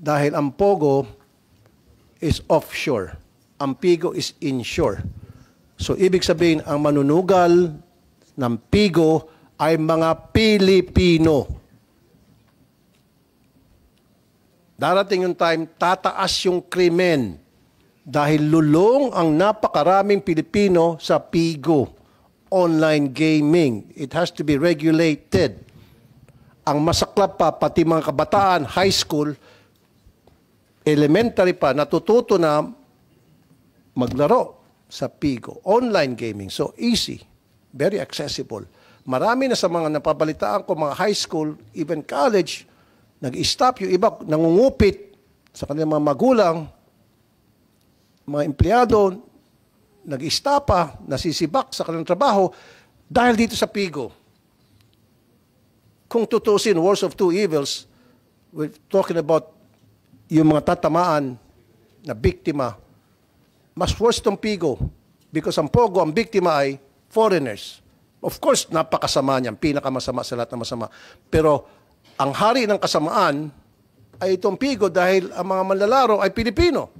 Dahil ang Pogo is offshore. Ang Pigo is inshore. So, ibig sabihin, ang manunugal ng Pigo ay mga Pilipino. Darating yung time, tataas yung krimen dahil lulong ang napakaraming Pilipino sa Pigo. Online gaming. It has to be regulated. Ang masaklap pa, pati mga kabataan, high school, elementary pa, natututo na maglaro sa Pigo. Online gaming. So, easy. Very accessible. Marami na sa mga napabalitaan ko, mga high school, even college, nag-stop yung iba, nangungupit sa kanilang mga magulang, mga empleyado, nag-istapa, nasisibak sa kanilang trabaho dahil dito sa Pigo. Kung tutusin, worst of two evils, we're talking about yung mga tatamaan na biktima, mas worse tong Pigo because ang Pogo, ang biktima ay foreigners. Of course, napakasama niyan, pinakamasama sa lahat ng masama. Pero ang hari ng kasamaan ay itong Pigo dahil ang mga manlalaro ay Pilipino.